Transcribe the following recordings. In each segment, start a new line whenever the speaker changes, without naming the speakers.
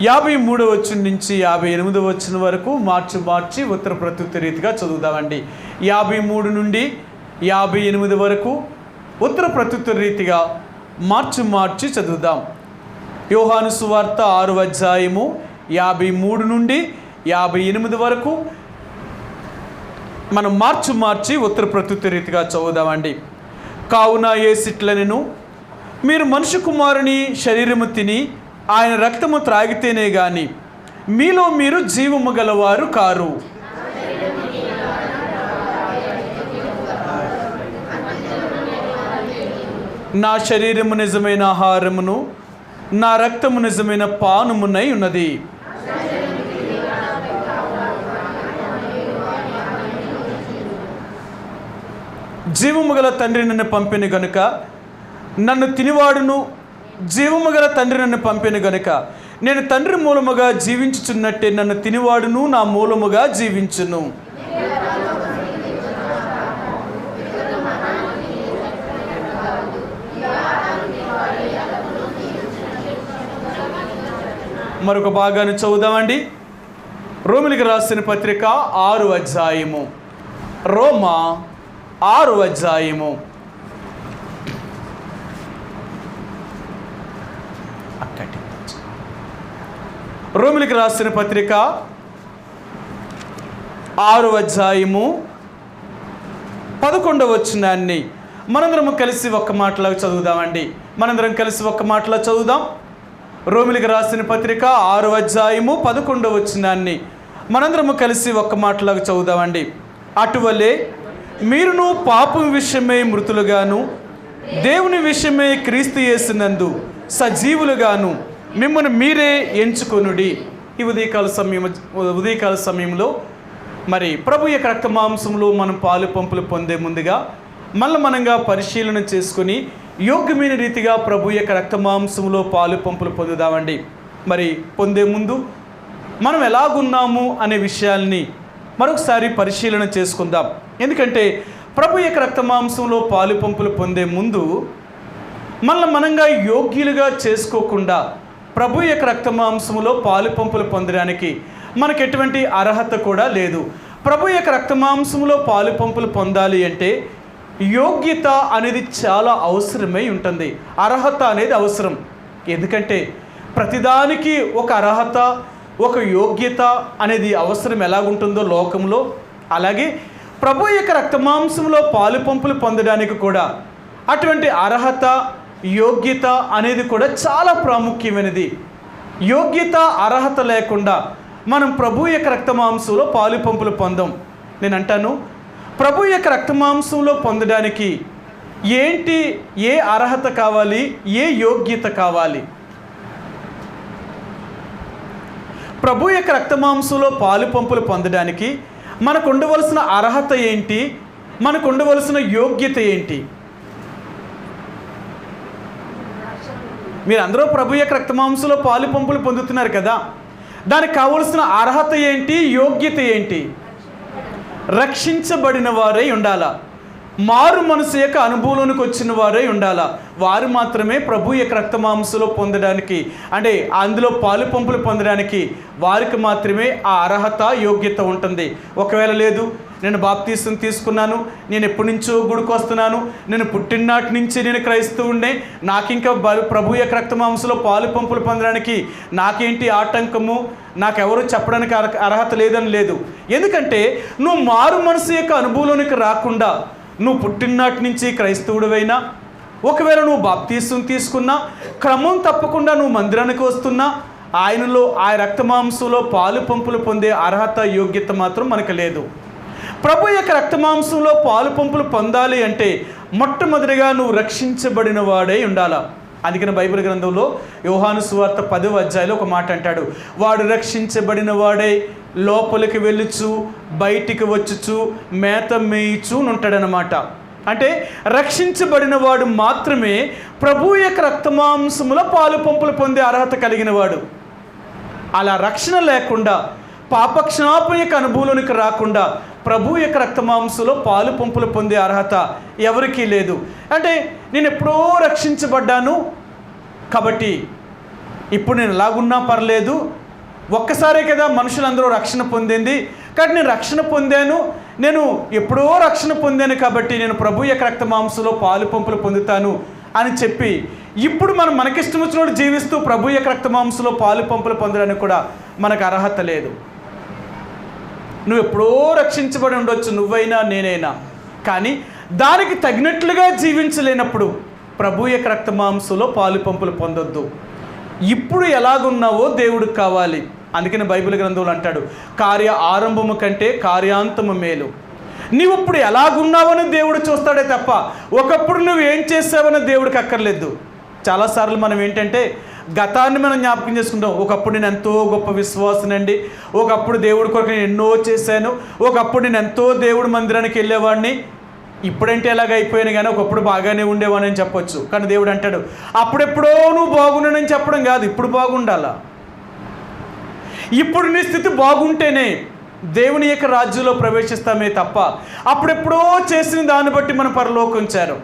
53వ వచనం నుంచి 58వ వచనం వరకు మార్చి ఉత్తర ప్రత్యుత్తర రీతిగా చదువుదామండి. 53 నుండి 58 వరకు ఉత్తర ప్రత్యుత్తర రీతిగా మార్చి చదువుదాం. యోహాను సువార్త 6వ అధ్యాయము 53 నుండి 58 వరకు మనం మార్చి ఉత్తర ప్రత్యుత్తర రీతిగా చదువుదామండి. కావున యేసిట్లనెను, మీరు మనుష్య కుమారుని శరీరము తిని ఆయన రక్తము త్రాగితేనే గాని మీలో మీరు జీవము గలవారు కారు. నా శరీరము నిజమైన ఆహారమును, నా రక్తము నిజమైన పానమునై ఉన్నది. జీవము గల తండ్రి నన్ను పంపిన గనుక నన్ను తినివాడును, జీవము గల తండ్రి నన్ను పంపిన గనుక నేను తండ్రి మూలముగా జీవించుచున్నట్టే నన్ను తినివాడును నా మూలముగా జీవించును. మరొక భాగాన్ని చదువుదామండి. రోమిలికి రాసిన పత్రిక 6వ అధ్యాయము, రోమా 6వ అధ్యాయము రోమిలికి రాసిన పత్రిక 6వ అధ్యాయము 11వ వచనాన్ని మనందరం కలిసి ఒక్క మాటలో చదువుదామండి. మనందరం కలిసి ఒక్క మాటలో చదువుదాం. రోమిలికి రాసిన పత్రిక 6వ అధ్యాయము 11వ వచనాన్ని మనందరం కలిసి ఒక్క మాటలో చదువుదామండి. అటువలే మీరును పాపం విషయమై మృతులుగాను దేవుని విషయమై క్రీస్తు యేసునందు సజీవులుగాను మిమ్మల్ని మీరే ఎంచుకొనుడి. ఈ ఉదయకాల సమయంలో మరి ప్రభు యొక్క రక్త మాంసంలో మనం పాలు పంపులు పొందే ముందుగా మనంగా పరిశీలన చేసుకొని యోగ్యమైన రీతిగా ప్రభు యొక్క రక్త మాంసంలో పాలు పంపులు పొందుదామండి. మరి పొందే ముందు మనం ఎలాగున్నాము అనే విషయాల్ని మరొకసారి పరిశీలన చేసుకుందాం. ఎందుకంటే ప్రభు యొక్క రక్త మాంసంలో పాలు పంపులు పొందే ముందు మనంగా యోగ్యులుగా చేసుకోకుండా ప్రభు యొక్క రక్త మాంసములో పాలు పంపులు పొందడానికి మనకు ఎటువంటి అర్హత కూడా లేదు. ప్రభు యొక్క రక్త మాంసములో పాలు పంపులు పొందాలి అంటే యోగ్యత అనేది చాలా అవసరమై ఉంటుంది. అర్హత అనేది అవసరం. ఎందుకంటే ప్రతిదానికి ఒక అర్హత, ఒక యోగ్యత అనేది అవసరం ఎలాగుంటుందో లోకంలో, అలాగే ప్రభు యొక్క రక్త మాంసంలో పాలు పంపులు పొందడానికి కూడా అటువంటి అర్హత, యోగ్యత అనేది కూడా చాలా ప్రాముఖ్యమైనది. యోగ్యత, అర్హత లేకుండా మనం ప్రభు యొక్క రక్త మాంసంలో పాలు పంపులు పొందాం. నేను అంటాను, ప్రభు యొక్క రక్త మాంసంలో పొందడానికి ఏ అర్హత కావాలి, ఏ యోగ్యత కావాలి? ప్రభు యొక్క రక్త మాంసంలో పాలు పంపులు పొందడానికి మనకు ఉండవలసిన అర్హత ఏంటి, మనకు ఉండవలసిన యోగ్యత ఏంటి? మీరందరూ ప్రభు యొక్క రక్త మాంసంలో పాలు పంపులు పొందుతున్నారు కదా, దానికి కావలసిన అర్హత ఏంటి, యోగ్యత ఏంటి? రక్షించబడిన వారై ఉండాలా, మారు మనసు యొక్క అనుభవంలోనికి వచ్చిన వారై ఉండాలా. వారు మాత్రమే ప్రభు యొక్క రక్త మాంసంలో పొందడానికి, అంటే అందులో పాలు పంపులు పొందడానికి వారికి మాత్రమే ఆ అర్హత, యోగ్యత ఉంటుంది. ఒకవేళ లేదు, నేను బాప్తీసం తీసుకున్నాను, నేను ఎప్పటి నుంచో గుడికి వస్తున్నాను, నేను పుట్టిననాటి నుంచి నేను క్రైస్తవుండే, నాకింకా ప్రభు యొక్క రక్త మాంసంలో పాలు పంపులు పొందడానికి నాకేంటి ఆటంకము, నాకెవరు చెప్పడానికి అర్హత లేదని లేదు. ఎందుకంటే నువ్వు మారు మనసు యొక్క అనుభవంలోనికి రాకుండా నువ్వు పుట్టిననాటి నుంచి క్రైస్తవుడివైనా, ఒకవేళ నువ్వు బాప్తీసం తీసుకున్నా, క్రమం తప్పకుండా నువ్వు మందిరానికి వస్తున్నా, ఆయనలో ఆ రక్త మాంసంలో పాలు పంపులు పొందే అర్హత, యోగ్యత మాత్రం మనకు లేదు. ప్రభు యొక్క రక్త మాంసంలో పాలు పంపులు పొందాలి అంటే మొట్టమొదటిగా నువ్వు రక్షించబడిన వాడై ఉండాలా. అందుకని బైబిల్ గ్రంథంలో యోహాను సువార్త 10వ అధ్యాయంలో ఒక మాట అంటాడు, వాడు రక్షించబడిన వాడై లోపలికి వెళ్ళుచు బయటికి వచ్చుచు మేత మేయిచు ఉంటాడనమాట. అంటే రక్షించబడిన వాడు మాత్రమే ప్రభు యొక్క రక్త మాంసములో పాలు పంపులు పొందే అర్హత కలిగిన వాడు. అలా రక్షణ లేకుండా, పాపక్షమాపణ యొక్క అనుభవంలోనికి రాకుండా ప్రభు యొక్క రక్త మాంసంలో పాలు పంపులు పొందే అర్హత ఎవరికీ లేదు. అంటే నేను ఎప్పుడో రక్షించబడ్డాను కాబట్టి ఇప్పుడు నేను ఎలాగున్నా పర్లేదు, ఒక్కసారే కదా మనుషులందరూ రక్షణ పొందింది, కాబట్టి నేను రక్షణ పొందాను, నేను ఎప్పుడో రక్షణ పొందాను కాబట్టి నేను ప్రభు యొక్క రక్త మాంసంలో పాలు పంపులు పొందుతాను అని చెప్పి ఇప్పుడు మనం మనకిష్టం వచ్చినట్టు జీవిస్తూ ప్రభు యొక్క రక్త మాంసంలో పాలు పంపులు పొందడానికి కూడా మనకు అర్హత లేదు. నువ్వు ఎప్పుడో రక్షించబడి ఉండొచ్చు, నువ్వైనా నేనైనా, కానీ దానికి తగినట్లుగా జీవించలేనప్పుడు ప్రభు యొక్క రక్త మాంసంలో పాలు పంపులు పొందొద్దు. ఇప్పుడు ఎలాగున్నావో దేవుడికి కావాలి. అందుకని బైబిల్ గ్రంథంలో అంటాడు, కార్య ఆరంభము కంటే కార్యాంతము మేలు. నీవు ఇప్పుడు ఎలాగున్నావని దేవుడు చూస్తాడే తప్ప ఒకప్పుడు నువ్వు ఏం చేసావని దేవుడికి అక్కర్లేదు. చాలాసార్లు మనం ఏంటంటే గతాన్ని మనం జ్ఞాపకం చేసుకుంటాం. ఒకప్పుడు నేను ఎంతో గొప్ప విశ్వాసనండి, ఒకప్పుడు దేవుడి కొరకు నేను ఎన్నో చేశాను, ఒకప్పుడు నేను ఎంతో దేవుడి మందిరానికి వెళ్ళేవాడిని, ఇప్పుడంటే ఎలాగ అయిపోయాను కానీ ఒకప్పుడు బాగానే ఉండేవాడిని అని చెప్పొచ్చు. కానీ దేవుడు అంటాడు, అప్పుడెప్పుడో నువ్వు బాగున్నానని చెప్పడం కాదు, ఇప్పుడు బాగుండాలా. ఇప్పుడు నీ స్థితి బాగుంటేనే దేవుని యొక్క రాజ్యంలో ప్రవేశిస్తామే తప్ప అప్పుడెప్పుడో చేసిన దాన్ని బట్టి మనం పరలోకం చేరం.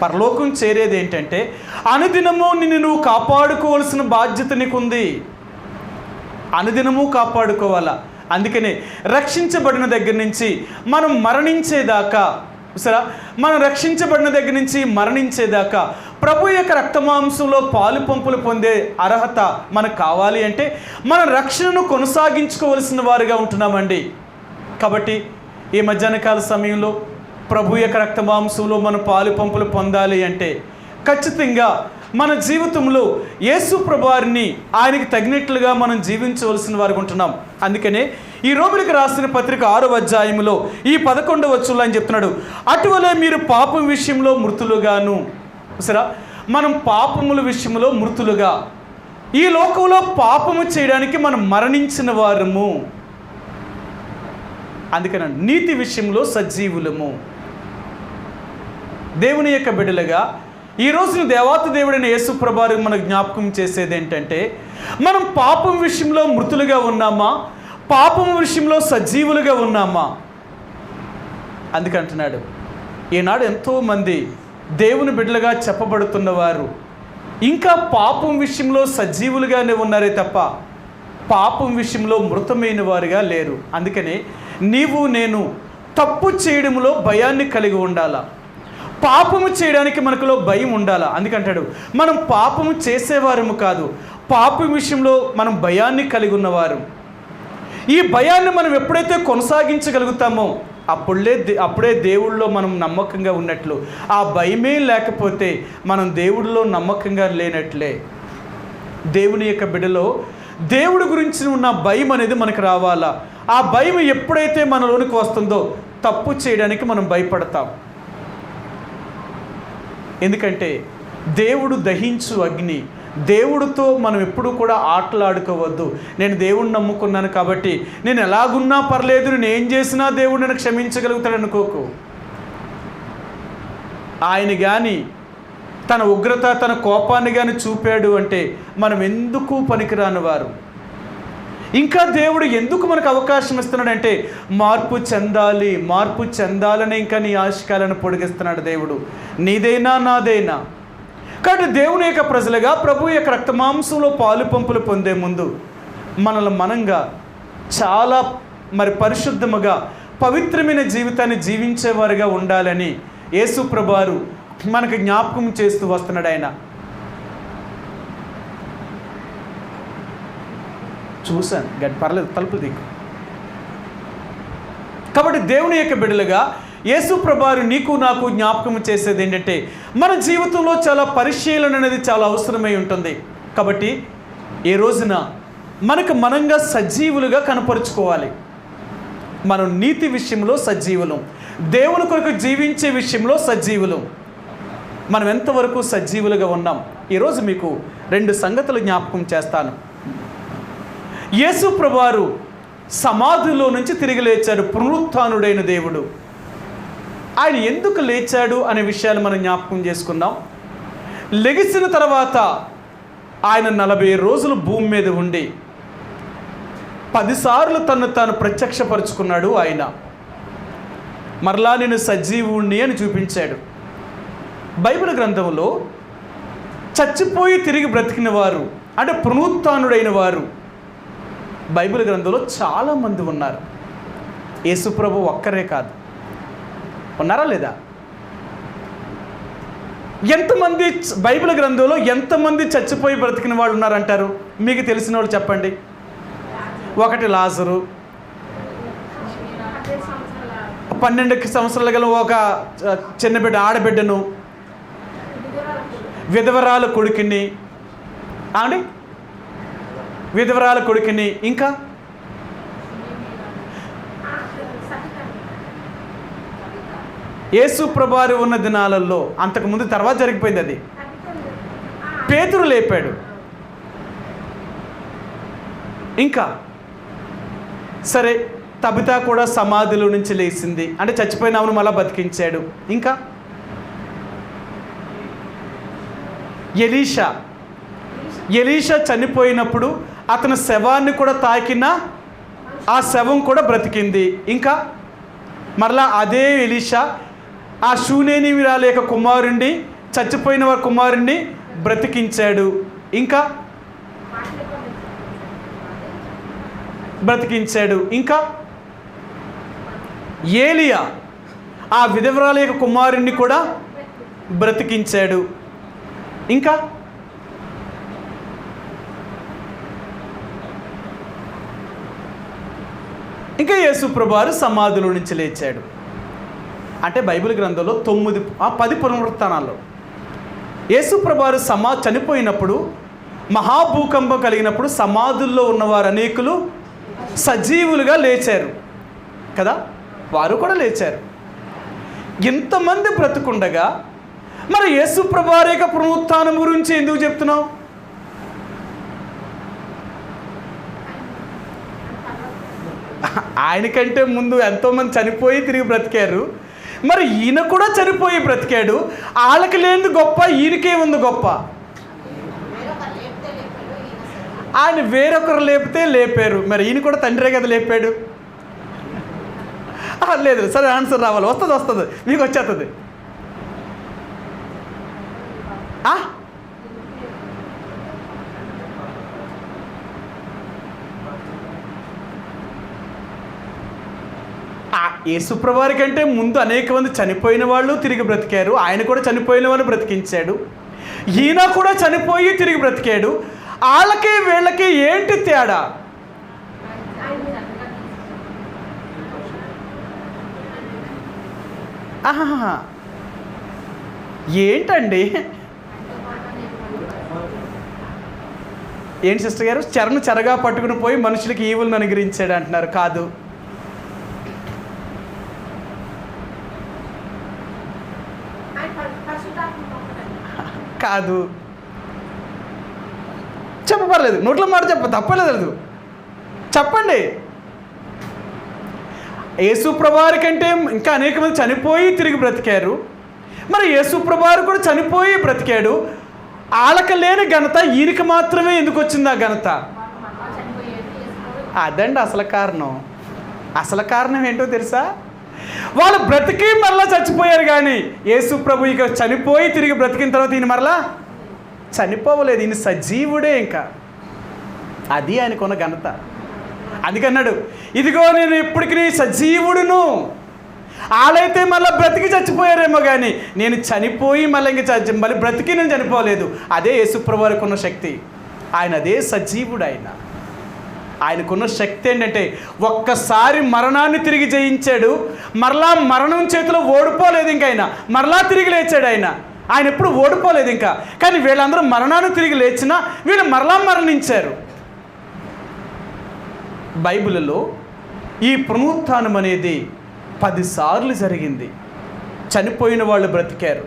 పరలోకం చేరేది ఏంటంటే అనుదినము నిన్ను నువ్వు కాపాడుకోవాల్సిన బాధ్యత నీకుంది. అనుదినము కాపాడుకోవాలా. అందుకనే రక్షించబడిన దగ్గర నుంచి మనం మరణించేదాకా, సరే, మనం రక్షించబడిన దగ్గర నుంచి మరణించేదాకా ప్రభు యొక్క రక్తమాంసంలో పాలు పంపులు పొందే అర్హత మనకు కావాలి అంటే మన రక్షణను కొనసాగించుకోవలసిన వారుగా ఉంటున్నామండి. కాబట్టి ఈ మధ్యాహ్న కాల సమయంలో ప్రభు యొక్క రక్తమాంసంలో మనం పాలు పంపులు పొందాలి అంటే ఖచ్చితంగా మన జీవితంలో యేసు ప్రభువారిని ఆయనకి తగినట్లుగా మనం జీవించవలసిన వారికి ఉంటున్నాం. అందుకనే ఈ రోమిలికి రాసిన పత్రిక 6వ అధ్యాయంలో ఈ 11వ వచనంలో అని చెప్తున్నాడు, అటువలే మీరు పాపం విషయంలో మృతులుగాను. సరే, మనం పాపముల విషయంలో మృతులుగా, ఈ లోకంలో పాపము చేయడానికి మనం మరణించిన వారము. అందుకని నీతి విషయంలో సజీవులము. దేవుని యొక్క బిడ్డలుగా ఈ రోజున దేవాతి దేవుడైన యేసు ప్రభువారు మనకు జ్ఞాపకం చేసేది ఏంటంటే మనం పాపం విషయంలో మృతులుగా ఉన్నామా, పాపం విషయంలో సజీవులుగా ఉన్నామా. అందుకంటున్నాడు, ఈనాడు ఎంతోమంది దేవుని బిడ్డలుగా చెప్పబడుతున్నవారు ఇంకా పాపం విషయంలో సజీవులుగానే ఉన్నారే తప్ప పాపం విషయంలో మృతమైన వారుగా లేరు. అందుకని నీవు నేను తప్పు చేయడంలో భయాన్ని కలిగి ఉండాలా, పాపము చేయడానికి మనకులో భయం ఉండాలా. అందుకంటాడు మనం పాపము చేసేవారము కాదు, పాపం విషయంలో మనం భయాన్ని కలిగి ఉన్నవారు. ఈ భయాన్ని మనం ఎప్పుడైతే కొనసాగించగలుగుతామో అప్పుడే దేవుడిలో మనం నమ్మకంగా ఉన్నట్లు. ఆ భయమే లేకపోతే మనం దేవుడిలో నమ్మకంగా లేనట్లే. దేవుని యొక్క బిడ్డలో దేవుడి గురించి ఉన్న భయం అనేది మనకు రావాలా. ఆ భయం ఎప్పుడైతే మనలోనికి వస్తుందో తప్పు చేయడానికి మనం భయపడతాం. ఎందుకంటే దేవుడు దహించు అగ్ని. దేవుడితో మనం ఎప్పుడు కూడా ఆటలాడుకోవద్దు. నేను దేవుడిని నమ్ముకున్నాను కాబట్టి నేను ఎలాగున్నా పర్లేదు, నేను ఏం చేసినా దేవుడు నన్ను క్షమించగలుగుతాడు అనుకోకు. ఆయన కానీ తన ఉగ్రత, తన కోపాన్ని కానీ చూపాడు అంటే మనం ఎందుకు పనికిరాని వారు. ఇంకా దేవుడు ఎందుకు మనకు అవకాశం ఇస్తున్నాడంటే మార్పు చెందాలని ఇంకా నీ ఆశకాలను పొడిగిస్తున్నాడు దేవుడు, నీదైనా నాదైనా. కాబట్టి దేవుని యొక్క ప్రజలుగా ప్రభు యొక్క రక్తమాంసంలో పాలు పంపులు పొందే ముందు మనల్ని మనంగా చాలా పరిశుద్ధముగా పవిత్రమైన జీవితాన్ని జీవించేవారుగా ఉండాలని యేసు ప్రభువారు మనకు జ్ఞాపకం చేస్తూ వస్తున్నాడు. ఆయన చూశాను, పర్లేదు, తలుపు దిక్కు. కాబట్టి దేవుని యొక్క బిడ్డలుగా యేసు ప్రభువారు నీకు నాకు జ్ఞాపకం చేసేది ఏంటంటే మన జీవితంలో చాలా పరిశీలన అనేది చాలా అవసరమై ఉంటుంది. కాబట్టి ఈ రోజున మనకు మనంగా సజీవులుగా కనపరుచుకోవాలి. మనం నీతి విషయంలో సజీవులం, దేవుని కొరకు జీవించే విషయంలో సజీవులం. మనం ఎంతవరకు సజీవులుగా ఉన్నాం? ఈరోజు మీకు 2 సంగతులు జ్ఞాపకం చేస్తాను. యేసు ప్రభువారు సమాధిలో నుంచి తిరిగి లేచాడు, పునరుత్థానుడైన దేవుడు. ఆయన ఎందుకు లేచాడు అనే విషయాలు మనం జ్ఞాపకం చేసుకుందాం. లెగిసిన తర్వాత ఆయన 40 రోజులు భూమి మీద ఉండి 10 సార్లు తను తాను ప్రత్యక్షపరుచుకున్నాడు. ఆయన మరలా నేను సజీవుణ్ణి అని చూపించాడు. బైబిల్ గ్రంథంలో చచ్చిపోయి తిరిగి బ్రతికిన వారు అంటే పునరుత్థానుడైన వారు బైబిల్ గ్రంథంలో చాలామంది ఉన్నారు. యేసుప్రభు ఒక్కరే కాదు, ఉన్నారా లేదా? ఎంతమంది బైబిల్ గ్రంథంలో ఎంతమంది చచ్చిపోయి బ్రతికిన వాళ్ళు ఉన్నారంటారు? మీకు తెలిసిన వాళ్ళు చెప్పండి. 1 లాజరు, 12 సంవత్సరాలు గల ఒక చిన్న బిడ్డ ఆడబిడ్డను, విధవరాల కొడుకుని అండి, విధవరాల కొడుకుని, ఇంకా యేసు ప్రభువారు ఉన్న దినాలలో అంతకుముందు తర్వాత జరిగిపోయింది అది. పేతురు లేపాడు. ఇంకా సరే తబితా కూడా సమాధిలో నుంచి లేచింది అంటే చచ్చిపోయిన ఆమెను మళ్ళా బతికించాడు. ఇంకా ఎలీషా చనిపోయినప్పుడు అతని శవాన్ని కూడా తాకిన ఆ శవం కూడా బ్రతికింది. ఇంకా మరలా అదే ఎలీషా ఆ షూనేని విరాలేక కుమారుణ్ణి, చచ్చిపోయిన వారి కుమారుణ్ణి బ్రతికించాడు. ఇంకా బ్రతికించాడు. ఇంకా ఏలియా ఆ విధవరాల యొక్క కుమారుణ్ణి కూడా బ్రతికించాడు. ఇంకా ఇంకా యేసు ప్రభువారు సమాధిలో నుంచి లేచాడు. అంటే బైబిల్ గ్రంథంలో 10 పునరుత్థానాల్లో యేసు ప్రభువారు చనిపోయినప్పుడు మహాభూకంపం కలిగినప్పుడు సమాధుల్లో ఉన్నవారు అనేకులు సజీవులుగా లేచారు కదా, వారు కూడా లేచారు. ఇంతమంది బ్రతుకుండగా మరి యేసు ప్రభువారి యొక్క పునరుత్థానం గురించి ఎందుకు చెప్తున్నావు? ఆయనకంటే ముందు ఎంతోమంది చనిపోయి తిరిగి బ్రతికారు. మరి ఈయన కూడా చనిపోయి బ్రతికాడు. వాళ్ళకి లేనిది గొప్ప, ఈయనకేముంది గొప్ప? ఆయన వేరొకరు లేపితే లేపారు, మరి ఈయన కూడా తండ్రే కదా లేపాడు. లేదు, సరే ఆన్సర్ రావాలి. వస్తుంది, మీకు వచ్చేస్తుంది. యేసు ప్రభువారి కంటే ముందు అనేక మంది చనిపోయిన వాళ్ళు తిరిగి బ్రతికారు. ఆయన కూడా చనిపోయిన వాళ్ళు బ్రతికించాడు. ఈయన కూడా చనిపోయి తిరిగి బ్రతికాడు. వాళ్ళకి వీళ్ళకి ఏంటి తేడా? ఏంటండి? ఏంటి సిస్టర్ గారు? చెరగా పట్టుకుని పోయి మనుషులకి ఈవులను అనుగ్రహించాడు అంటున్నారు. కాదు, చెప్పపర్లేదు, నోట్లో మాట తప్పలేదు. చెప్పండి. యేసు ప్రభువారి కంటే ఇంకా అనేక మంది చనిపోయి తిరిగి బ్రతికారు. మరి యేసు ప్రభువారు కూడా చనిపోయి బ్రతికాడు. వాళ్ళకి లేని ఘనత ఈయనకి మాత్రమే ఎందుకు వచ్చింది ఆ ఘనత? అదండి అసలు కారణం. అసలు కారణం ఏంటో తెలుసా? వాళ్ళు బ్రతికి మరలా చచ్చిపోయారు, కానీ యేసు ప్రభు ఇక చనిపోయి తిరిగి బ్రతికిన తర్వాత ఈయన మరలా చనిపోవలేదు. ఈయన సజీవుడే. ఇంకా అది ఆయనకున్న ఘనత. అందుకన్నాడు, ఇదిగో నేను ఇప్పటికి సజీవుడును. వాళ్ళైతే మళ్ళీ బ్రతికి చచ్చిపోయారేమో, కానీ నేను చనిపోయి మళ్ళీ మళ్ళీ బ్రతికి నేను చనిపోలేదు. అదే యేసు ప్రభు వారికి ఉన్న శక్తి. ఆయన అదే సజీవుడు. ఆయనకున్న శక్తి ఏంటంటే ఒక్కసారి మరణాన్ని తిరిగి జయించాడు. మరలా మరణం చేతిలో ఓడిపోలేదు. ఇంకా ఆయన మరలా తిరిగి లేచాడు. ఆయన ఎప్పుడు ఓడిపోలేదు ఇంకా. కానీ వీళ్ళందరూ మరణాన్ని తిరిగి లేచినా వీళ్ళు మరలా మరణించారు. బైబిల్లో ఈ పునరుత్థానం అనేది 10 సార్లు జరిగింది. చనిపోయిన వాళ్ళు బ్రతికారు,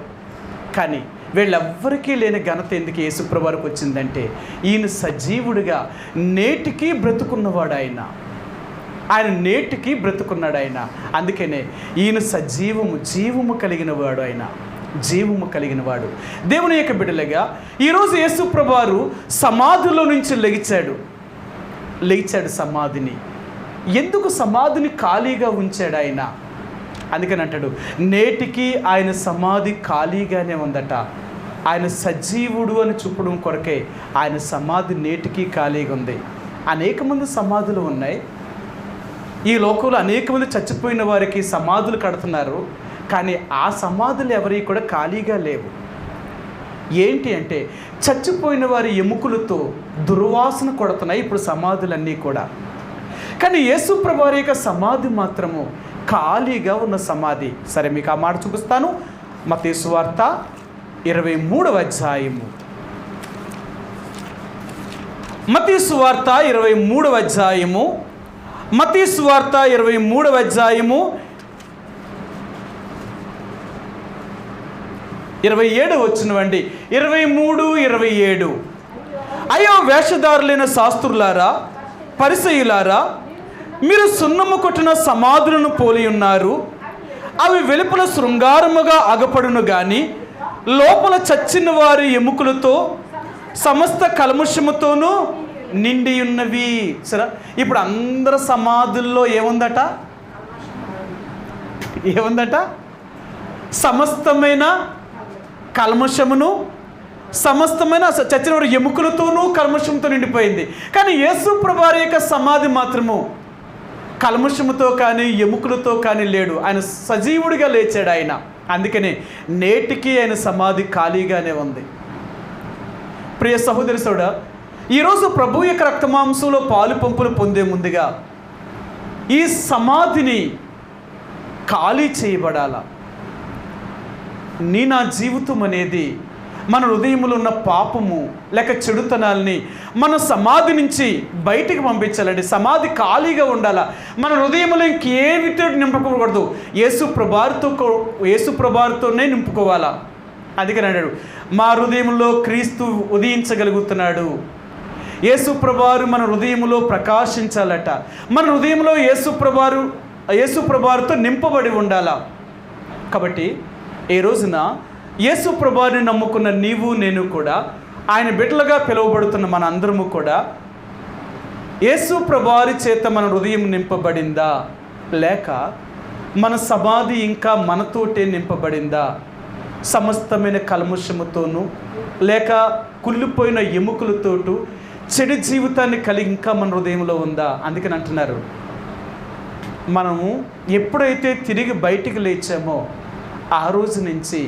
కానీ వీళ్ళెవ్వరికీ లేని ఘనత ఎందుకు యేసుప్రభు వారికి వచ్చిందంటే ఈయన సజీవుడిగా నేటికి బ్రతుకున్నవాడు. ఆయన నేటికి బ్రతుకున్నాడు. అందుకనే ఈయన జీవము కలిగినవాడు. జీవము కలిగినవాడు. దేవుని యొక్క బిడ్డలుగా ఈరోజు యేసుప్రభు వారు సమాధిలో నుంచి లేచాడు సమాధిని. ఎందుకు సమాధిని ఖాళీగా ఉంచాడు ఆయన? అందుకని అంటాడు, నేటికి ఆయన సమాధి ఖాళీగానే ఉందట. ఆయన సజీవుడు అని చూపడం కొరకే ఆయన సమాధి నేటికి ఖాళీగా ఉంది. అనేక మంది సమాధులు ఉన్నాయి. ఈ లోకంలో అనేక మంది చచ్చిపోయిన వారికి సమాధులు కడుతున్నారు, కానీ ఆ సమాధులు ఎవరికి కూడా ఖాళీగా లేవు. ఏంటి అంటే చచ్చిపోయిన వారి ఎముకలతో దుర్వాసన కొడుతున్నాయి ఇప్పుడు సమాధులన్నీ కూడా. కానీ యేసు ప్రభువు వారి యొక్క సమాధి మాత్రము ఖాళీగా ఉన్న సమాధి. సరే, మీకు ఆ మాట చూపిస్తాను. మత్తయి సువార్త 23వ అధ్యాయము. మత్తయి సువార్త 23వ అధ్యాయము. మత్తయి సువార్త 23వ అధ్యాయము 27 వచ్చినవండి. 23, 27. అయ్యో వేషధారులైన శాస్త్రులారా, పరిసయ్యులారా, మీరు సున్నము కొట్టిన సమాధులను పోలి ఉన్నారు. అవి వెలుపల శృంగారముగా అగపడును గాని లోపల చచ్చిన వారి ఎముకలతో సమస్త కల్మషముతోనూ నిండి ఉన్నవి. సరే, ఇప్పుడు అందరు సమాధుల్లో ఏముందట? సమస్తమైన కల్మషమును, సమస్తమైన చచ్చిన వారి ఎముకలతోనూ కల్మషంతో నిండిపోయింది. కానీ యేసు ప్రభువు వారి యొక్క సమాధి మాత్రము కల్మషముతో కానీ ఎముకలతో కానీ లేడు. ఆయన సజీవుడిగా లేచాడు ఆయన. అందుకనే నేటికి ఆయన సమాధి ఖాళీగానే ఉంది. ప్రియ సహోదరి సోడా, ఈరోజు ప్రభు యొక్క రక్తమాంసంలో పాలు పంపులు పొందే ముందుగా ఈ సమాధిని ఖాళీ చేయబడాల. నా జీవితం అనేది మన హృదయంలో ఉన్న పాపము లేక చెడుతనాల్ని మన సమాధి నుంచి బయటికి పంపించాలండి. సమాధి ఖాళీగా ఉండాలా. మన హృదయంలో ఇంకేమితో నింపుకోకూడదు. యేసు ప్రభువారితోనే నింపుకోవాలా. అందుకని అన్నాడు, మా హృదయంలో క్రీస్తు ఉదయించగలుగుతున్నాడు. యేసు ప్రభువారు మన హృదయంలో ప్రకాశించాలట. మన హృదయంలో యేసు ప్రభువారితో నింపబడి ఉండాలా. కాబట్టి ఈ రోజున యేసు ప్రభువారిని నమ్ముకున్న నీవు నేను కూడా, ఆయన బిడ్డలుగా పిలువబడుతున్న మన అందరము కూడా యేసు ప్రభువారి చేత మన హృదయం నింపబడిందా, లేక మన సమాధి ఇంకా మనతోటే నింపబడిందా? సమస్తమైన కల్మషముతోనూ లేక కుళ్ళిపోయిన ఎముకలతోటూ చెడు జీవితాన్ని కలిగి ఇంకా మన హృదయంలో ఉందా? అందుకని అంటున్నారు, మనము ఎప్పుడైతే తిరిగి బయటికి లేచామో ఆ రోజు నుంచి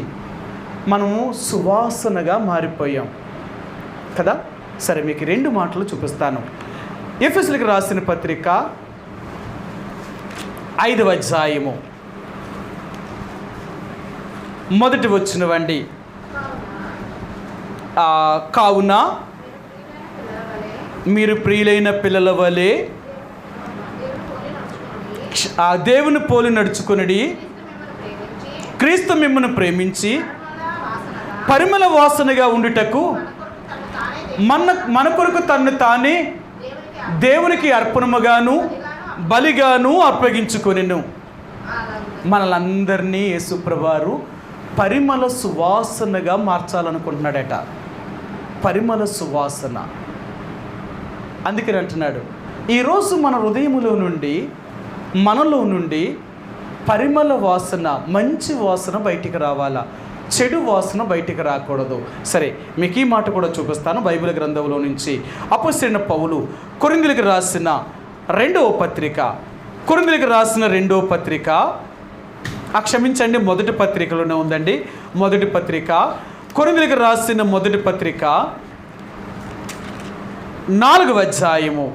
మనము సువాసనగా మారిపోయాం కదా. సరే, మీకు 2 మాటలు చూపిస్తాను. ఎఫెసీయులకు రాసిన పత్రిక 5వ అధ్యాయము 1 వచ్చినవండి. కావున మీరు ప్రియులైన పిల్లల వలె ఆ దేవుని పోలి నడుచుకుని క్రీస్తు మిమ్మల్ని ప్రేమించి పరిమళ వాసనగా ఉండుటకు మన కొరకు తన్ను తానే దేవునికి అర్పణముగాను బలిగాను అప్పగించుకొనెను. మనలందరినీ యేసు ప్రభువారు పరిమళ సువాసనగా మార్చాలనుకుంటున్నాడట. పరిమళ సువాసన. అందుకని అంటున్నాడు, ఈరోజు మన హృదయములో నుండి, మనలో నుండి పరిమళ వాసన, మంచి వాసన బయటికి రావాలా. చెడు వాసన బయటికి రాకూడదు. సరే, మీకు ఈ మాట కూడా చూపిస్తాను బైబిల్ గ్రంథంలో నుంచి. అపొస్తలుడైన పౌలు కొరింథీయులకు రాసిన 2వ పత్రిక, కొరింథీయులకు రాసిన 2వ పత్రిక, క్షమించండి, మొదటి పత్రికలోనే ఉందండి. మొదటి పత్రిక, కొరింథీయులకు రాసిన మొదటి పత్రిక 4వ అధ్యాయము.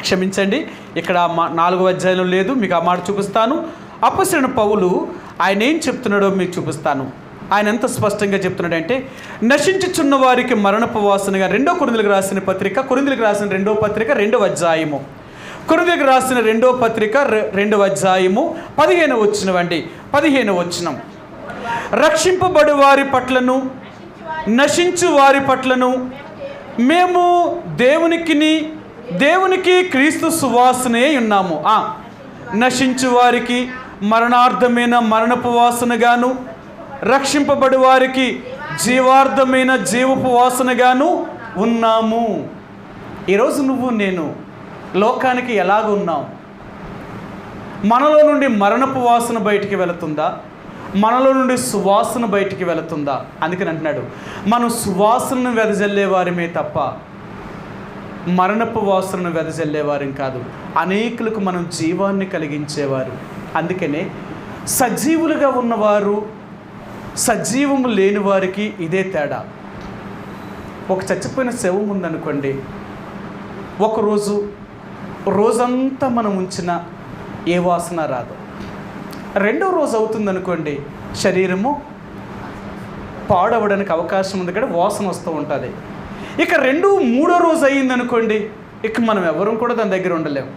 క్షమించండి, ఇక్కడ 4వ అధ్యాయంలో లేదు, మీకు ఆ మాట చూపిస్తాను. అపొస్తలుడైన పౌలు ఆయన ఏం చెప్తున్నాడో మీకు చూపిస్తాను. ఆయన ఎంత స్పష్టంగా చెప్తున్నాడంటే, నశించుచున్న వారికి మరణపు వాసనగా 2 కొరింథీయులకు రాసిన పత్రిక, కొరింథీయులకు రాసిన 2వ పత్రిక 2వ అధ్యాయము, కొరింథీయులకు రాసిన 2వ పత్రిక 2వ అధ్యాయము 15వ వచనమండి. 15వ వచనం, రక్షింపబడు వారి పట్లను నశించు వారి పట్లను మేము దేవునికి క్రీస్తు సువాసనే ఉన్నాము. నశించు వారికి మరణార్థమైన మరణపు వాసనగాను, రక్షింపబడి వారికి జీవార్థమైన జీవపు వాసనగాను ఉన్నాము. ఈరోజు నువ్వు నేను లోకానికి ఎలాగ ఉన్నాం? మనలో నుండి మరణపు వాసన బయటికి వెళుతుందా? మనలో నుండి సువాసన బయటికి వెళుతుందా? అందుకని అంటున్నాడు, మనం సువాసనను వెదజల్లేవారమే తప్ప మరణపు వాసనను వెదజల్లేవారం కాదు. అనేకులకు మనం జీవాన్ని కలిగించేవారు. అందుకనే సజీవులుగా ఉన్నవారు, సజీవము లేని వారికి ఇదే తేడా. ఒక చచ్చిపోయిన శవం ఉందనుకోండి, ఒకరోజు రోజంతా మనం ఉంచిన ఏ వాసన రాదు. రెండో రోజు అవుతుందనుకోండి, శరీరము పాడవడానికి అవకాశం ఉంది కదా, వాసన వస్తూ ఉంటుంది. ఇక మూడో రోజు అయ్యిందనుకోండి, ఇక మనం ఎవరం కూడా దాని దగ్గర ఉండలేము.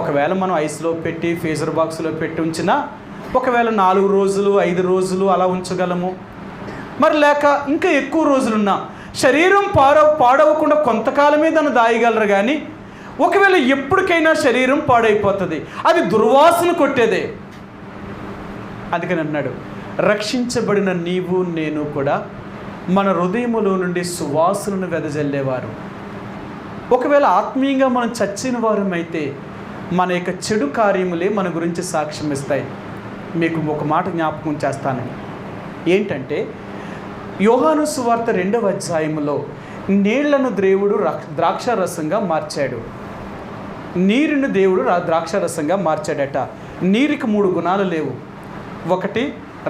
ఒకవేళ మనం ఐస్లో పెట్టి ఫ్రీజర్ బాక్స్లో పెట్టి ఉంచినా ఒకవేళ 4 రోజులు 5 రోజులు అలా ఉంచగలము. మరి లేక ఇంకా ఎక్కువ రోజులున్నా శరీరం పాడవకుండా కొంతకాలమే దాన్ని దాయగలరు. కానీ ఒకవేళ ఎప్పటికైనా శరీరం పాడైపోతుంది, అది దుర్వాసన కొట్టేదే. అందుకని అన్నాడు, రక్షించబడిన నీవు నేను కూడా మన హృదయములో నుండి సువాసనను వెదజల్లేవారు. ఒకవేళ ఆత్మీయంగా మనం చచ్చిన వారమైతే మన యొక్క చెడు కార్యములే మన గురించి సాక్ష్యం ఇస్తాయి. మీకు ఒక మాట జ్ఞాపకం చేస్తాను. ఏంటంటే, యోహాను సువార్త 2వ అధ్యాయములో నీళ్లను దేవుడు ద్రాక్షారసంగా మార్చాడు, నీరుని దేవుడు ద్రాక్షారసంగా మార్చాడట. నీరుకి 3 గుణాలు లేవు. 1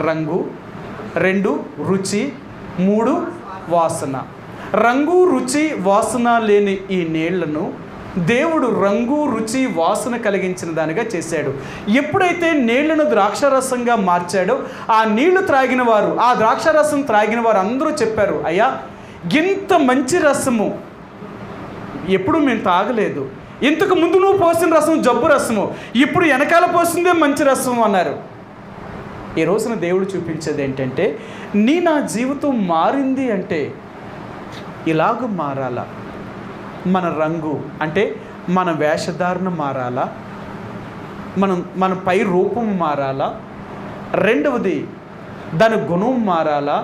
రంగు, 2 రుచి, 3 వాసన. రంగు, రుచి, వాసన లేని ఈ నీళ్లను దేవుడు రంగు, రుచి, వాసన కలిగించిన దానిగా చేశాడు. ఎప్పుడైతే నీళ్లను ద్రాక్షారసంగా మార్చాడో ఆ నీళ్లు త్రాగిన వారు, ఆ ద్రాక్షారసం త్రాగిన వారు అందరూ చెప్పారు, అయ్యా ఇంత మంచి రసము ఎప్పుడు మేము తాగలేదు. ఇంతకు ముందు నువ్వు పోసిన రసం జబ్బు రసము, ఇప్పుడు వెనకాల పోసిందే మంచి రసము అన్నారు. ఈ రోజున దేవుడు చూపించేది ఏంటంటే, నా జీవితం మారింది అంటే ఇలాగ మారాలా. మన రంగు అంటే మన వేషధారణ మారాలా, మన పై రూపం మారాలా. రెండవది దాని గుణం మారాలా.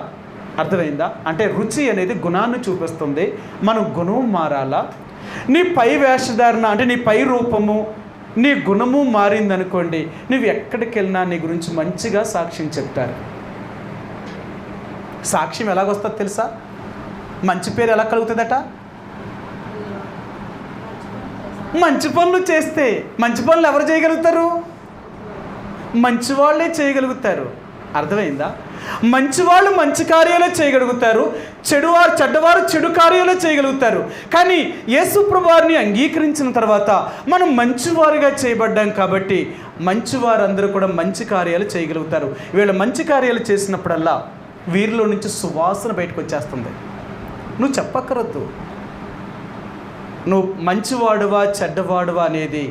అర్థమైందా? అంటే రుచి అనేది గుణాన్ని చూపిస్తుంది, మన గుణం మారాలా. నీ పై వేషధారణ అంటే నీ పై రూపము, నీ గుణము మారిందనుకోండి, నువ్వు ఎక్కడికి వెళ్ళినా నీ గురించి మంచిగా సాక్ష్యం చెప్తారు. సాక్ష్యం ఎలాగొస్తుందో తెలుసా? మంచి పేరు ఎలా కలుగుతుందట? మంచి పనులు చేస్తే. మంచి పనులు ఎవరు చేయగలుగుతారు? మంచి వాళ్ళే చేయగలుగుతారు. అర్థమైందా? మంచివాళ్ళు మంచి కార్యాలే చేయగలుగుతారు, చెడ్డవారు చెడు కార్యాలే చేయగలుగుతారు. కానీ యేసు ప్రభువారిని అంగీకరించిన తర్వాత మనం మంచివారుగా చేయబడ్డాం కాబట్టి మంచివారందరూ కూడా మంచి కార్యాలు చేయగలుగుతారు. వీళ్ళు మంచి కార్యాలు చేసినప్పుడల్లా వీరిలో నుంచి సువాసన బయటకు వచ్చేస్తుంది. నువ్వు చెప్పక్కరద్దు, నువ్వు మంచివాడువా చెడ్డవాడువా అనేది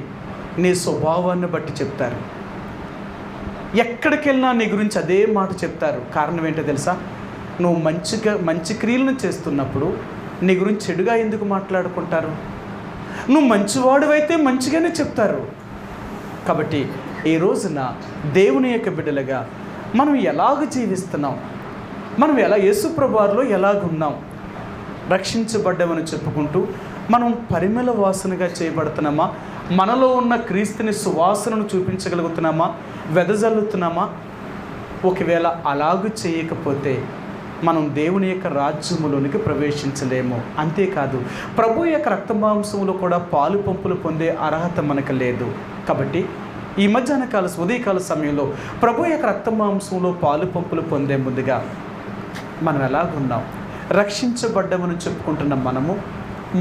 నీ స్వభావాన్ని బట్టి చెప్తారు. ఎక్కడికి వెళ్ళినా నీ గురించి అదే మాట చెప్తారు. కారణం ఏంటో తెలుసా? నువ్వు మంచి క్రియలను చేస్తున్నప్పుడు నీ గురించి చెడుగా ఎందుకు మాట్లాడుకుంటారు? నువ్వు మంచివాడువైతే మంచిగానే చెప్తారు. కాబట్టి ఈ రోజున దేవుని యొక్క బిడ్డలుగా మనం ఎలాగ జీవిస్తున్నాం, మనం యేసు ప్రభువారిలో ఎలాగున్నాం, రక్షించబడ్డామని చెప్పుకుంటూ మనం పరిమళ వాసనగా చేయబడుతున్నామా? మనలో ఉన్న క్రీస్తుని సువాసనను చూపించగలుగుతున్నామా? వెదజల్లుతున్నామా? ఒకవేళ అలాగూ చేయకపోతే మనం దేవుని యొక్క రాజ్యములోనికి ప్రవేశించలేము. అంతేకాదు, ప్రభు యొక్క రక్తమాంసంలో కూడా పాలు పంపులు పొందే అర్హత మనకు లేదు. కాబట్టి ఈ మధ్యాహ్నకాల ఉదయకాల సమయంలో ప్రభు యొక్క రక్తమాంసంలో పాలు పంపులు పొందే ముందుగా మనం ఎలాగున్నాం? రక్షించబడ్డామని చెప్పుకుంటున్న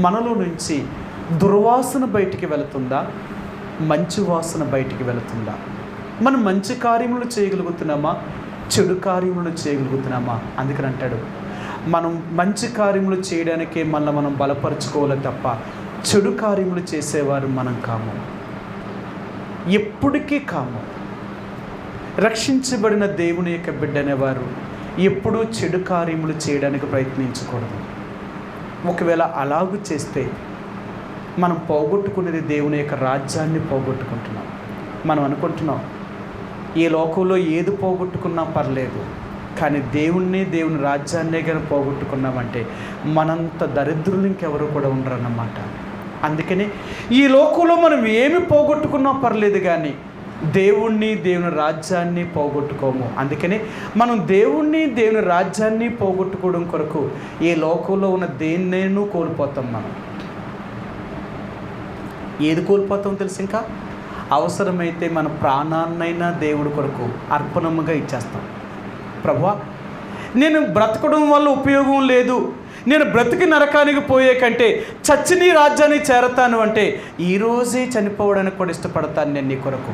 మనలో నుంచి దుర్వాసన బయటికి వెళుతుందా? మంచి వాసన బయటికి వెళుతుందా? మనం మంచి కార్యములు చేయగలుగుతున్నామా? చెడు కార్యములు చేయగలుగుతున్నామా? అందుకని అంటాడు, మనం మంచి కార్యములు చేయడానికే మనం బలపరుచుకోవాలి తప్ప చెడు కార్యములు చేసేవారు మనం కాము, ఎప్పటికీ కాము. రక్షించబడిన దేవుని యొక్క బిడ్డ అనేవారు ఎప్పుడూ చెడు కార్యములు చేయడానికి ప్రయత్నించకూడదు. ఒకవేళ అలాగూ చేస్తే మనం పోగొట్టుకునేది దేవుని యొక్క రాజ్యాన్ని పోగొట్టుకుంటున్నాం. మనం అనుకుంటున్నాం ఈ లోకంలో ఏది పోగొట్టుకున్నా పర్లేదు, కానీ దేవుని రాజ్యాన్నే కానీ పోగొట్టుకున్నామంటే మనంత దరిద్రులు ఇంకెవరు కూడా ఉండరన్నమాట. అందుకని ఈ లోకంలో మనం ఏమి పోగొట్టుకున్నా పర్లేదు, కానీ దేవుని రాజ్యాన్ని పోగొట్టుకోము. అందుకని మనం దేవుని రాజ్యాన్ని పోగొట్టుకోవడం కొరకు ఈ లోకంలో ఉన్న దేన్నైనా కోల్పోతాం. మనం ఏది కోల్పోతాం తెలుసు? ఇంకా అవసరమైతే మన ప్రాణాన్నైనా దేవుడి కొరకు అర్పణముగా ఇచ్చేస్తాం. ప్రభువా, నేను బ్రతకడం వల్ల ఉపయోగం లేదు, నేను బ్రతికి నరకానికి పోయే కంటే చచ్చి నీ రాజ్యానికి చేరతాను అంటే ఈరోజే చనిపోవడానికి కూడా ఇష్టపడతాను నేను నీ కొరకు.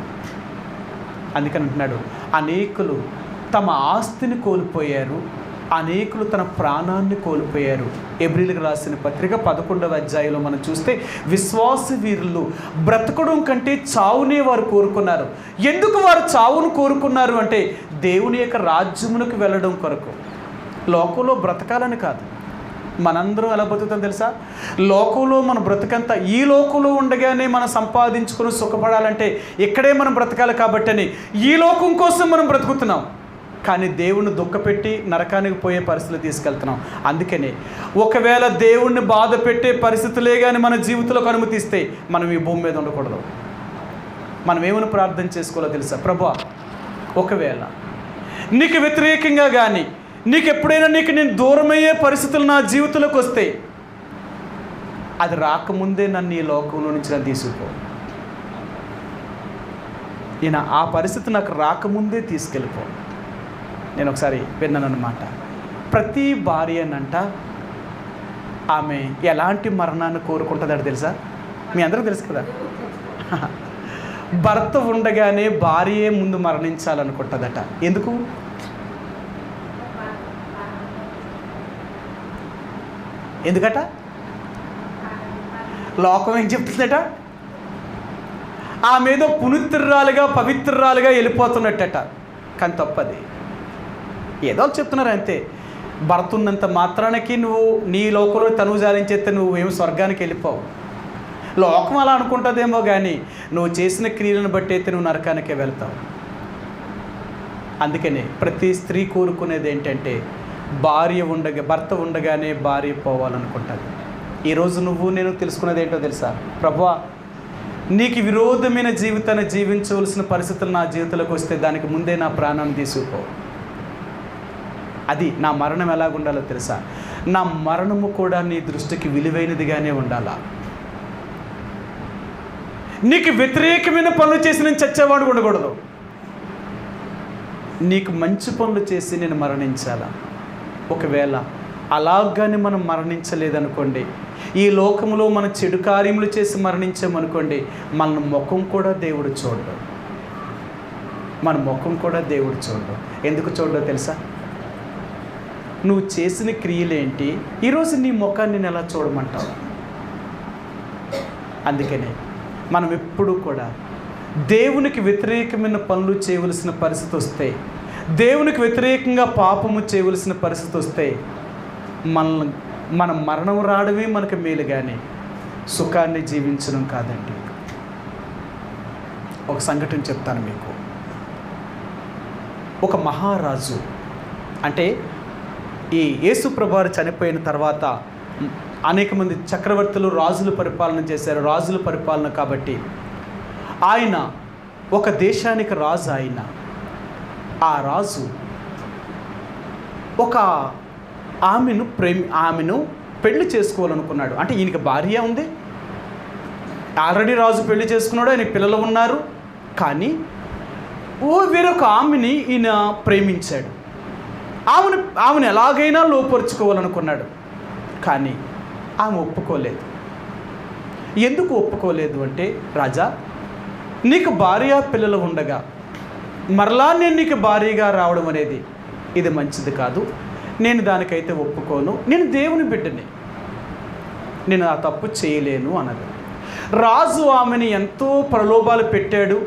అందుకని అంటున్నాడు, అనేకులు తమ ఆస్తిని కోల్పోయారు, అనేకులు తన ప్రాణాన్ని కోల్పోయారు. ఎబ్రీలకు రాసిన పత్రిక 11వ అధ్యాయంలో మనం చూస్తే విశ్వాస వీరులు బ్రతకడం కంటే చావునే వారు కోరుకున్నారు. ఎందుకు వారు చావును కోరుకున్నారు అంటే దేవుని యొక్క రాజ్యమునకు వెళ్ళడం కొరకు. లోకంలో బ్రతకాలని కాదు. మనందరం ఎలా బ్రతుకుతాం తెలుసా? లోకంలో మన బ్రతకంతా ఈ లోకంలో ఉండగానే మనం సంపాదించుకుని సుఖపడాలంటే ఇక్కడే మనం బ్రతకాలి కాబట్టి అని ఈ లోకం కోసం మనం బ్రతుకుతున్నాం. కానీ దేవుణ్ణి దుఃఖపెట్టి నరకానికి పోయే పరిస్థితులు తీసుకెళ్తున్నాం. అందుకనే ఒకవేళ దేవుణ్ణి బాధ పెట్టే పరిస్థితులే కానీ మన జీవితంలోకి అనుమతిస్తే మనం ఈ భూమి మీద ఉండకూడదు. మనం ఏమని ప్రార్థన చేసుకోవాలో తెలుసా? ప్రభువా, ఒకవేళ నీకు వ్యతిరేకంగా కానీ నీకు ఎప్పుడైనా నేను దూరమయ్యే పరిస్థితులు నా జీవితంలోకి వస్తే అది రాకముందే నన్ను ఈ లోకంలో నుంచి నన్ను తీసుకుపో. ఈయన ఆ పరిస్థితి నాకు రాకముందే తీసుకెళ్ళిపో. నేను ఒకసారి విన్నాను అన్నమాట. ప్రతి భార్య అనంట ఆమె ఎలాంటి మరణాన్ని కోరుకుంటుందట తెలుసా? మీ అందరికీ తెలుసు కదా. భర్త ఉండగానే భార్యే ముందు మరణించాలనుకుంటుందట. ఎందుకు? ఎందుకట? లోకం ఏం చెప్తుందట? ఆమె ఏదో పవిత్రురాలుగా వెళ్ళిపోతున్నట్టట. కానీ తప్పది. ఏదో చెప్తున్నారు అంతే. భర్త ఉన్నంత మాత్రానికి నువ్వు నీ లోకంలో తనువు జాలించేస్తే నువ్వు ఏమి స్వర్గానికి వెళ్ళిపోవు. లోకం అలా అనుకుంటుందేమో కానీ నువ్వు చేసిన క్రియలను బట్టి అయితే నువ్వు నరకానికే వెళ్తావు. అందుకనే ప్రతి స్త్రీ కోరుకునేది ఏంటంటే భర్త ఉండగానే భార్య పోవాలనుకుంటుంది. ఈరోజు నేను తెలుసుకునేది ఏంటో తెలుసా? ప్రభువా, నీకు విరోధమైన జీవితాన్ని జీవించవలసిన పరిస్థితులు నా జీవితంలోకి వస్తే దానికి ముందే నా ప్రాణాన్ని తీసుకుపో. అది నా మరణం ఎలాగుండాలో తెలుసా? నా మరణము కూడా నీ దృష్టికి విలువైనదిగానే ఉండాలా. నీకు వ్యతిరేకమైన పనులు చేసి నేను చచ్చేవాడు ఉండకూడదు. నీకు మంచి పనులు చేసి నేను మరణించాలా. ఒకవేళ అలాగానే మనం మరణించలేదనుకోండి, ఈ లోకంలో మనం చెడు కార్యములు చేసి మరణించామనుకోండి, మన ముఖం కూడా దేవుడు చూడడు. ఎందుకు చూడడో తెలుసా? నువ్వు చేసిన క్రియలేంటి? ఈరోజు నీ ముఖాన్ని నేను ఎలా చూడమంటావు? అందుకనే మనం ఎప్పుడూ కూడా దేవునికి వ్యతిరేకమైన పనులు చేయవలసిన పరిస్థితి వస్తే, దేవునికి వ్యతిరేకంగా పాపము చేయవలసిన పరిస్థితి వస్తే మన మరణం రావడమే మనకు మేలు, కానీ సుఖాన్ని జీవించడం కాదండి. ఒక సంఘటన చెప్తాను మీకు. ఒక మహారాజు, అంటే ఈ యేసు ప్రభువారు చనిపోయిన తర్వాత అనేక మంది చక్రవర్తులు రాజులు పరిపాలన చేశారు. రాజుల పరిపాలన కాబట్టి ఆయన ఒక దేశానికి రాజు. ఆ రాజు ఒక ఆమెను పెళ్లి చేసుకోవాలనుకున్నాడు. అంటే ఈయనకి భార్య ఉంది, ఆల్రెడీ రాజు పెళ్లి చేసుకున్నాడు, ఆయన పిల్లలు ఉన్నారు. కానీ వేరొక ఆమెని ఈయన ప్రేమించాడు. ఆమెను ఎలాగైనా లోపరుచుకోవాలనుకున్నాడు. కానీ ఆమె ఒప్పుకోలేదు. ఎందుకు ఒప్పుకోలేదు అంటే, రాజా, నీకు భార్య పిల్లలు ఉండగా మరలా నేను నీకు భార్యగా రావడం అనేది ఇది మంచిది కాదు. నేను దానికైతే ఒప్పుకోను. నేను దేవుని బిడ్డని, నేను ఆ తప్పు చేయలేను అన్నది. రాజు ఆమెని ఎంతో ప్రలోభాలు పెట్టాడు,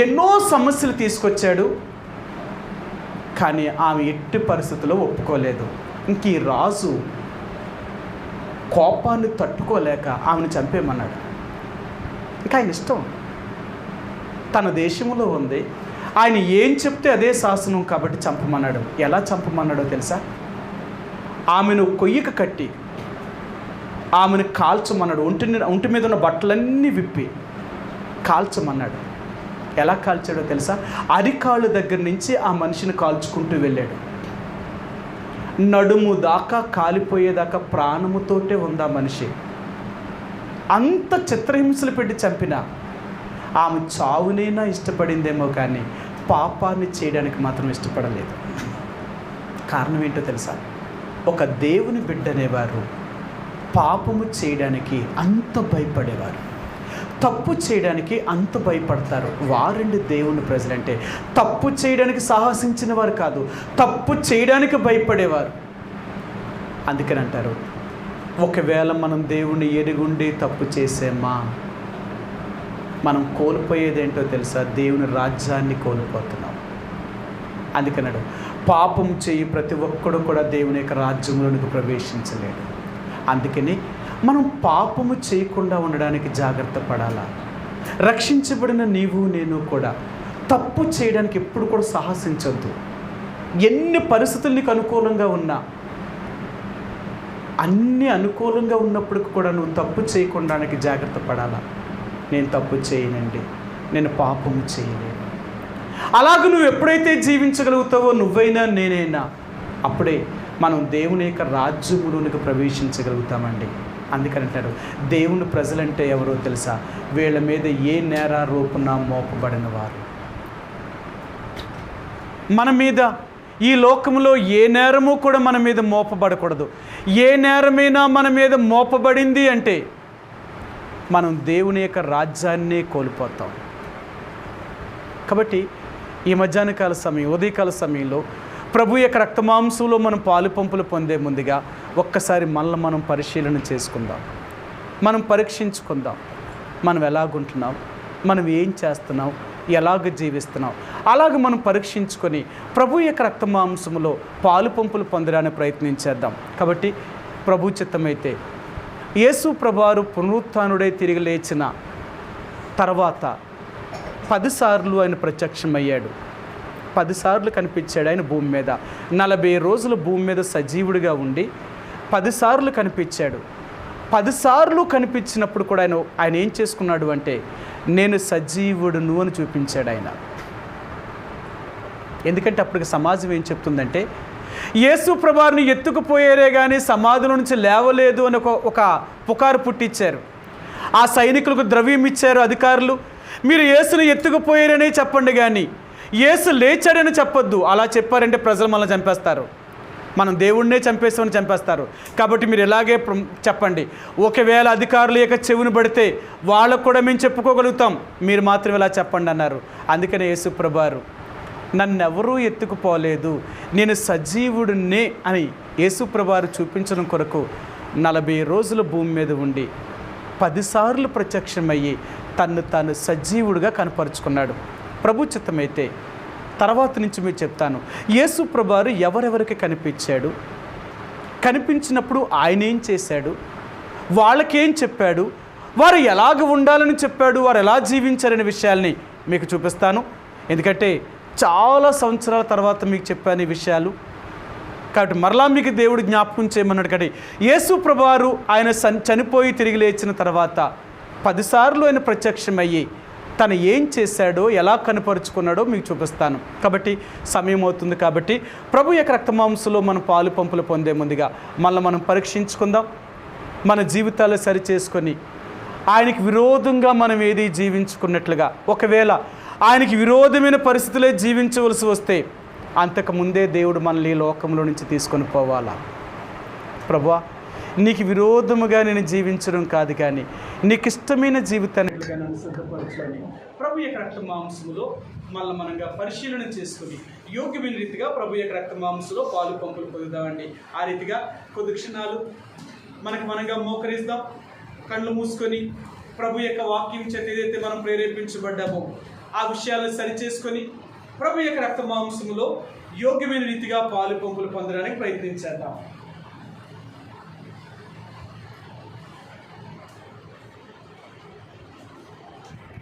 ఎన్నో సమస్యలు తీసుకొచ్చాడు. కానీ ఆమె ఎట్టి పరిస్థితుల్లో ఒప్పుకోలేదు. ఇంక ఈ రాజు కోపాన్ని తట్టుకోలేక ఆమెను చంపేయమన్నాడు. ఇంకా ఆయన ఇష్టం, తన దేశంలో ఉంది, ఆయన ఏం చెప్తే అదే శాసనం కాబట్టి చంపమన్నాడు. ఎలా చంపమన్నాడో తెలుసా? ఆమెను కొయ్యకు కట్టి ఆమెను కాల్చమన్నాడు. ఒంటి మీద ఉన్న బట్టలన్నీ విప్పి కాల్చమన్నాడు. ఎలా కాల్చాడో తెలుసా? అరికాళ్ళ దగ్గర నుంచి ఆ మనిషిని కాల్చుకుంటూ వెళ్ళాడు. నడుము దాకా కాలిపోయేదాకా ప్రాణముతోటే ఉంది ఆ మనిషి. అంత చిత్రహింసలు పెట్టి చంపిన ఆమె చావునైనా ఇష్టపడిందేమో కానీ పాపాన్ని చేయడానికి మాత్రం ఇష్టపడలేదు. కారణం ఏంటో తెలుసా? ఒక దేవుని బిడ్డనేవారు పాపము చేయడానికి అంత భయపడేవారు, తప్పు చేయడానికి అంత భయపడతారు. వారండి దేవుని ప్రజలంటే. తప్పు చేయడానికి సాహసించిన వారు కాదు, తప్పు చేయడానికి భయపడేవారు. అందుకని అంటారు, ఒకవేళ మనం దేవుణ్ణి ఎరుగుండి తప్పు చేసేమా, మనం కోల్పోయేదేంటో తెలుసా? దేవుని రాజ్యాన్ని కోల్పోతున్నాం. అందుకన్నాడు, పాపం చేయి ప్రతి ఒక్కడు కూడా దేవుని యొక్క రాజ్యంలోనికి ప్రవేశించలేడు. అందుకని మనం పాపము చేయకుండా ఉండడానికి జాగ్రత్త పడాలా. రక్షించబడిన నీవు నేను కూడా తప్పు చేయడానికి ఎప్పుడు కూడా సాహసించొద్దు. ఎన్ని పరిస్థితులు నీకు అనుకూలంగా ఉన్నా, అన్ని అనుకూలంగా ఉన్నప్పటికి కూడా నువ్వు తప్పు చేయకుండానికి జాగ్రత్త పడాలా. నేను తప్పు చేయనండి, నేను పాపము చేయలేను. అలాగ నువ్వు ఎప్పుడైతే జీవించగలుగుతావో, నువ్వైనా నేనైనా, అప్పుడే మనం దేవుని యొక్క రాజ్యములోనికి ప్రవేశించగలుగుతామండి. అందుకని అంటారు, దేవుని ప్రజలంటే ఎవరో తెలుసా? వీళ్ళ మీద ఏ నేరారోపణ మోపబడిన వారు. మన మీద ఈ లోకంలో ఏ నేరము కూడా మన మీద మోపబడకూడదు. ఏ నేరమైనా మన మీద మోపబడింది అంటే మనం దేవుని యొక్క రాజ్యాన్నే కోల్పోతాం. కాబట్టి ఈ మధ్యాహ్నకాల సమయం, ఉదయకాల సమయంలో ప్రభు యొక్క రక్తమాంసంలో మనం పాలు పంపులు పొందే ముందుగా ఒక్కసారి మనల్ని మనం పరిశీలన చేసుకుందాం. మనం పరీక్షించుకుందాం. మనం ఎలాగుంటున్నాం, మనం ఏం చేస్తున్నాం, ఎలాగ జీవిస్తున్నాం. అలాగ మనం పరీక్షించుకొని ప్రభు యొక్క రక్తమాంసంలో పాలు పంపులు పొందడానికి ప్రయత్నించేద్దాం. కాబట్టి ప్రభు చిత్తమైతే యేసు ప్రభువారు పునరుత్థానుడై తిరిగి లేచిన తర్వాత 10 సార్లు ఆయన ప్రత్యక్షమయ్యాడు. 10 సార్లు కనిపించాడు ఆయన భూమి మీద. 40 రోజులు భూమి మీద సజీవుడిగా ఉండి 10 సార్లు కనిపించాడు. 10 సార్లు కనిపించినప్పుడు కూడా ఆయన ఏం చేసుకున్నాడు అంటే, నేను సజీవుడును అని చూపించాడు ఆయన. ఎందుకంటే అప్పటికి సమాజం ఏం చెప్తుందంటే, యేసు ప్రభువుని ఎత్తుకుపోయారే కానీ సమాధిలో నుంచి లేవలేదు అని ఒక పుకారు పుట్టించారు. ఆ సైనికులకు ద్రవ్యం ఇచ్చారు అధికారులు. మీరు యేసుని ఎత్తుకుపోయారనే చెప్పండి కానీ యేసు లేచాడని చెప్పొద్దు. అలా చెప్పారంటే ప్రజలు మనల్ని చంపేస్తారు, మనం దేవుణ్ణే చంపేస్తామని చంపేస్తారు. కాబట్టి మీరు ఇలాగే చెప్పండి. ఒకవేళ అధికారుల యొక్క చెవిని పడితే వాళ్ళకు కూడా మేము చెప్పుకోగలుగుతాం, మీరు మాత్రం ఇలా చెప్పండి అన్నారు. అందుకనే యేసు ప్రభువారు, నన్నెవరూ ఎత్తుకుపోలేదు, నేను సజీవుడినే అని యేసు ప్రభువారు చూపించడం కొరకు 40 రోజులు భూమి మీద ఉండి 10 సార్లు ప్రత్యక్షమయ్యి తన్ను తాను సజీవుడిగా కనపరుచుకున్నాడు. ప్రభు చిత్తమైతే తర్వాత నుంచి మీరు చెప్తాను, యేసు ప్రభువారు ఎవరెవరికి కనిపించాడు, కనిపించినప్పుడు ఆయన ఏం చేశాడు, వాళ్ళకేం చెప్పాడు, వారు ఎలాగ ఉండాలని చెప్పాడు, వారు ఎలా జీవించారనే విషయాల్ని మీకు చూపిస్తాను. ఎందుకంటే చాలా సంవత్సరాల తర్వాత మీకు చెప్పాను ఈ విషయాలు. కాబట్టి మరలా మీకు దేవుడు జ్ఞాపకం చేయమన్నాడు. కాబట్టి యేసు ప్రభువారు ఆయన చనిపోయి తిరిగి లేచిన తర్వాత 10 సార్లు ఆయన ప్రత్యక్షమయ్యి తను ఏం చేశాడో, ఎలా కనపరుచుకున్నాడో మీకు చూపిస్తాను. కాబట్టి సమయం అవుతుంది. కాబట్టి ప్రభు యొక్క రక్తమాంసంలో మనం పాలు పంపులు పొందే ముందుగా మనం పరీక్షించుకుందాం. మన జీవితాలు సరిచేసుకొని ఆయనకి విరోధంగా మనం ఏది జీవించుకున్నట్లుగా, ఒకవేళ ఆయనకి విరోధమైన పరిస్థితులే జీవించవలసి వస్తే అంతకుముందే దేవుడు మనల్ని ఈ లోకంలో నుంచి తీసుకొని పోవాలా. ప్రభువా, నీకు విరోధముగా నేను జీవించడం కాదు కానీ నీకు ఇష్టమైన జీవితాన్ని సిద్ధపరచాలని ప్రభు యొక్క రక్త మాంసములో మనంగా పరిశీలన చేసుకుని యోగ్యమైన రీతిగా ప్రభు యొక్క రక్త మాంసంలో పాలు పంపులు పొందుదామండి. ఆ రీతిగా కొద్ది క్షణాలు మనంగా మోకరిస్తాం. కళ్ళు మూసుకొని ప్రభు యొక్క వాక్యం చేత ఏదైతే మనం ప్రేరేపించబడ్డామో ఆ విషయాలను సరిచేసుకొని ప్రభు యొక్క రక్త మాంసములో యోగ్యమైన రీతిగా పాలు పంపులు పొందడానికి ప్రయత్నించేద్దాం.